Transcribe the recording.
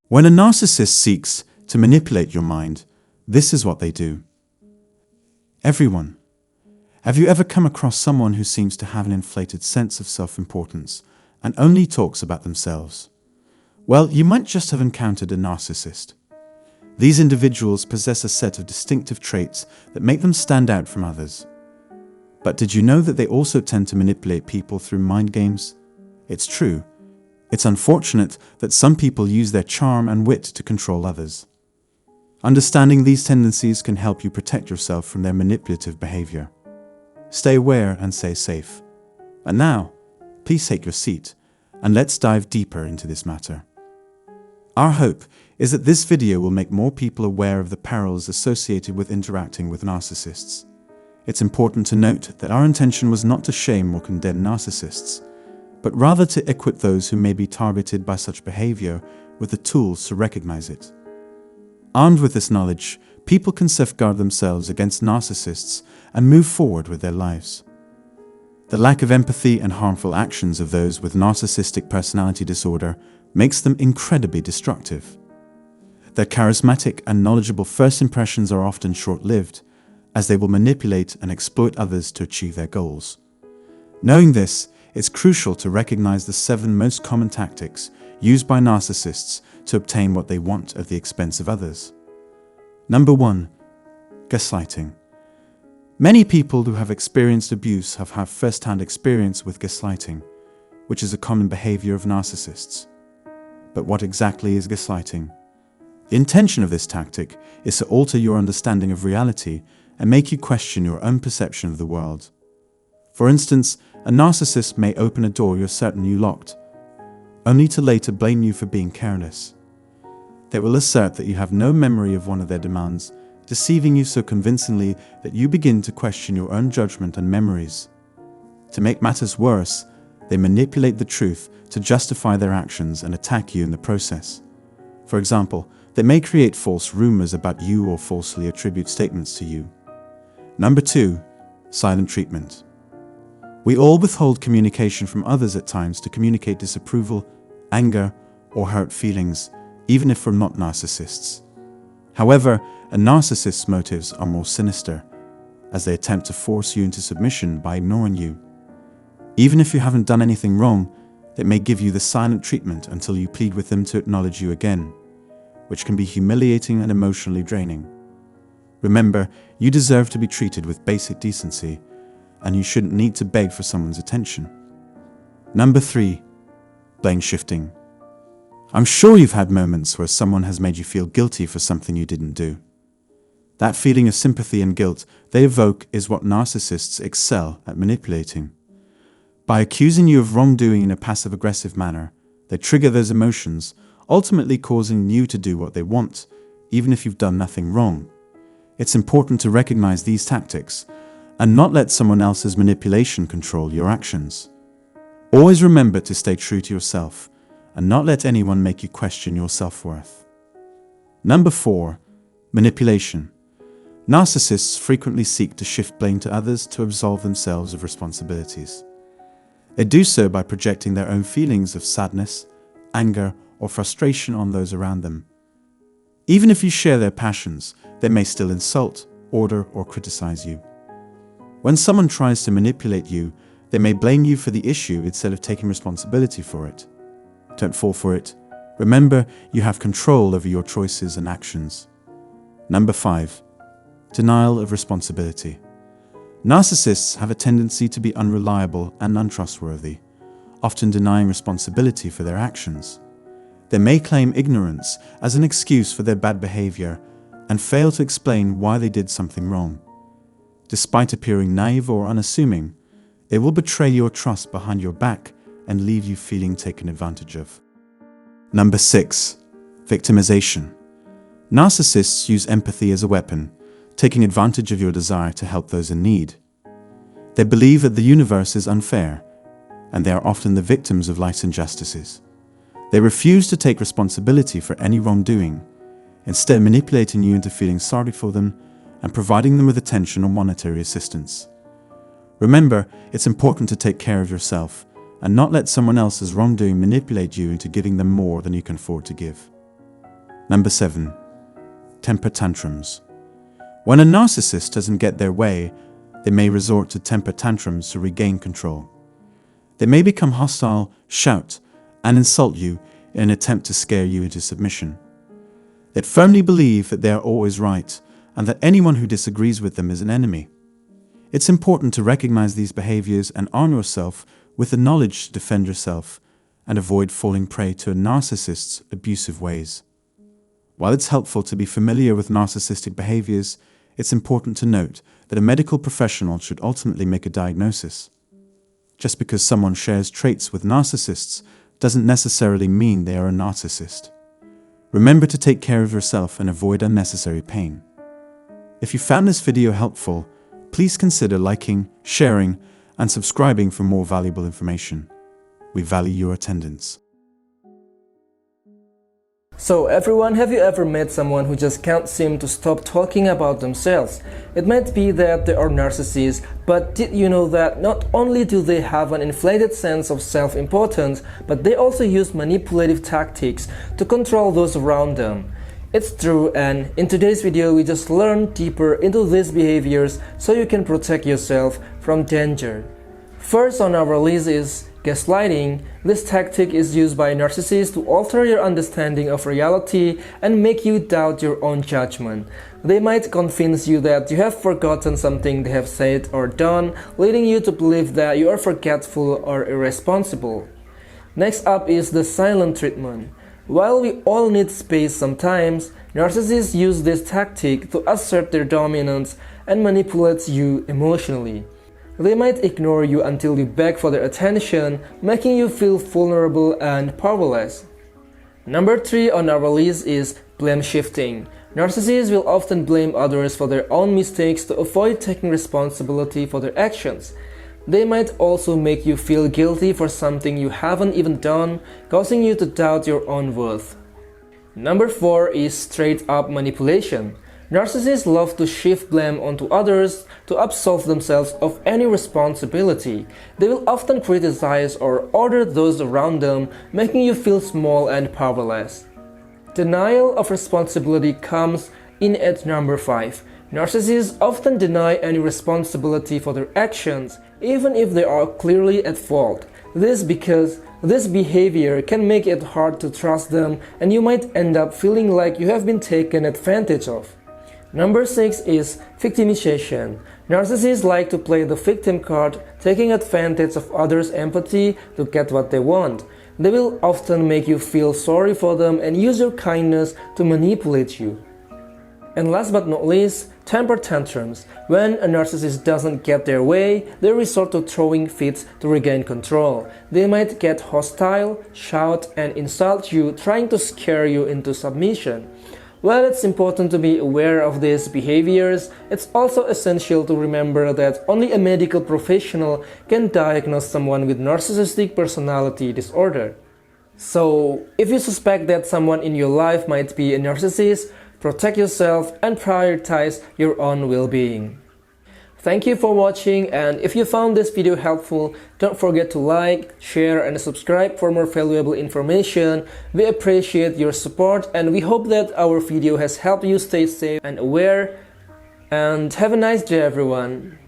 When a narcissist seeks to manipulate your mind, this is what they do. Everyone. Have you ever come across someone who seems to have an inflated sense of self-importance and only talks about themselves? Well, you might just have encountered a narcissist. These individuals possess a set of distinctive traits that make them stand out from others. But did you know that they also tend to manipulate people through mind games? It's true. It's unfortunate that some people use their charm and wit to control others. Understanding these tendencies can help you protect yourself from their manipulative behavior. Stay aware and stay safe. And now, please take your seat and let's dive deeper into this matter. Our hope is that this video will make more people aware of the perils associated with interacting with narcissists. It's important to note that our intention was not to shame or condemn narcissists, but rather to equip those who may be targeted by such behavior with the tools to recognize it. Armed with this knowledge, people can safeguard themselves against narcissists and move forward with their lives. The lack of empathy and harmful actions of those with narcissistic personality disorder makes them incredibly destructive. Their charismatic and knowledgeable first impressions are often short-lived, as they will manipulate and exploit others to achieve their goals. Knowing this, it's crucial to recognize the 7 most common tactics used by narcissists to obtain what they want at the expense of others. Number 1. Gaslighting. Many people who have experienced abuse have had first-hand experience with gaslighting, which is a common behavior of narcissists. But what exactly is gaslighting? The intention of this tactic is to alter your understanding of reality and make you question your own perception of the world. For instance, a narcissist may open a door you're certain you locked, only to later blame you for being careless. They will assert that you have no memory of one of their demands, deceiving you so convincingly that you begin to question your own judgment and memories. To make matters worse, they manipulate the truth to justify their actions and attack you in the process. For example, they may create false rumors about you or falsely attribute statements to you. Number 2. Silent treatment. We all withhold communication from others at times to communicate disapproval, anger, or hurt feelings, even if we're not narcissists. However, a narcissist's motives are more sinister, as they attempt to force you into submission by ignoring you. Even if you haven't done anything wrong, they may give you the silent treatment until you plead with them to acknowledge you again, which can be humiliating and emotionally draining. Remember, you deserve to be treated with basic decency, and you shouldn't need to beg for someone's attention. Number 3. Blame shifting. I'm sure you've had moments where someone has made you feel guilty for something you didn't do. That feeling of sympathy and guilt they evoke is what narcissists excel at manipulating. By accusing you of wrongdoing in a passive-aggressive manner, they trigger those emotions, ultimately causing you to do what they want, even if you've done nothing wrong. It's important to recognize these tactics and not let someone else's manipulation control your actions. Always remember to stay true to yourself and not let anyone make you question your self-worth. Number 4. Manipulation. Narcissists frequently seek to shift blame to others to absolve themselves of responsibilities. They do so by projecting their own feelings of sadness, anger, or frustration on those around them. Even if you share their passions, they may still insult, order, or criticize you. When someone tries to manipulate you, they may blame you for the issue instead of taking responsibility for it. Don't fall for it. Remember, you have control over your choices and actions. Number 5. Denial of responsibility. Narcissists have a tendency to be unreliable and untrustworthy, often denying responsibility for their actions. They may claim ignorance as an excuse for their bad behavior and fail to explain why they did something wrong. Despite appearing naive or unassuming, they will betray your trust behind your back and leave you feeling taken advantage of. Number 6. Victimization. Narcissists use empathy as a weapon, taking advantage of your desire to help those in need. They believe that the universe is unfair, and they are often the victims of life's injustices. They refuse to take responsibility for any wrongdoing, instead manipulating you into feeling sorry for them and providing them with attention or monetary assistance. Remember, it's important to take care of yourself and not let someone else's wrongdoing manipulate you into giving them more than you can afford to give. Number 7. Temper tantrums. When a narcissist doesn't get their way, they may resort to temper tantrums to regain control. They may become hostile, shout, and insult you in an attempt to scare you into submission. They firmly believe that they are always right and that anyone who disagrees with them is an enemy. It's important to recognize these behaviors and arm yourself with the knowledge to defend yourself and avoid falling prey to a narcissist's abusive ways. While it's helpful to be familiar with narcissistic behaviors, it's important to note that a medical professional should ultimately make a diagnosis. Just because someone shares traits with narcissists doesn't necessarily mean they are a narcissist. Remember to take care of yourself and avoid unnecessary pain. If you found this video helpful, please consider liking, sharing, and subscribing for more valuable information. We value your attendance. So everyone, have you ever met someone who just can't seem to stop talking about themselves? It might be that they are narcissists, but did you know that not only do they have an inflated sense of self-importance, but they also use manipulative tactics to control those around them? It's true, and in today's video we just learn deeper into these behaviors so you can protect yourself from danger. First on our list is gaslighting. This tactic is used by narcissists to alter your understanding of reality and make you doubt your own judgment. They might convince you that you have forgotten something they have said or done, leading you to believe that you are forgetful or irresponsible. Next up is the silent treatment. While we all need space sometimes, narcissists use this tactic to assert their dominance and manipulate you emotionally. They might ignore you until you beg for their attention, making you feel vulnerable and powerless. Number 3 on our list is blame shifting. Narcissists will often blame others for their own mistakes to avoid taking responsibility for their actions. They might also make you feel guilty for something you haven't even done, causing you to doubt your own worth. Number 4 is straight-up manipulation. Narcissists love to shift blame onto others to absolve themselves of any responsibility. They will often criticize or order those around them, making you feel small and powerless. Denial of responsibility comes in at number 5. Narcissists often deny any responsibility for their actions, even if they are clearly at fault. This because this behavior can make it hard to trust them, and you might end up feeling like you have been taken advantage of. Number 6 is victimization. Narcissists like to play the victim card, taking advantage of others' empathy to get what they want. They will often make you feel sorry for them and use your kindness to manipulate you. And last but not least, temper tantrums. When a narcissist doesn't get their way, they resort to throwing fits to regain control. They might get hostile, shout, and insult you, trying to scare you into submission. While it's important to be aware of these behaviors, it's also essential to remember that only a medical professional can diagnose someone with narcissistic personality disorder. So, if you suspect that someone in your life might be a narcissist, protect yourself and prioritize your own well-being. Thank you for watching, and if you found this video helpful, don't forget to like, share, and subscribe for more valuable information. We appreciate your support, and we hope that our video has helped you stay safe and aware. And have a nice day, everyone.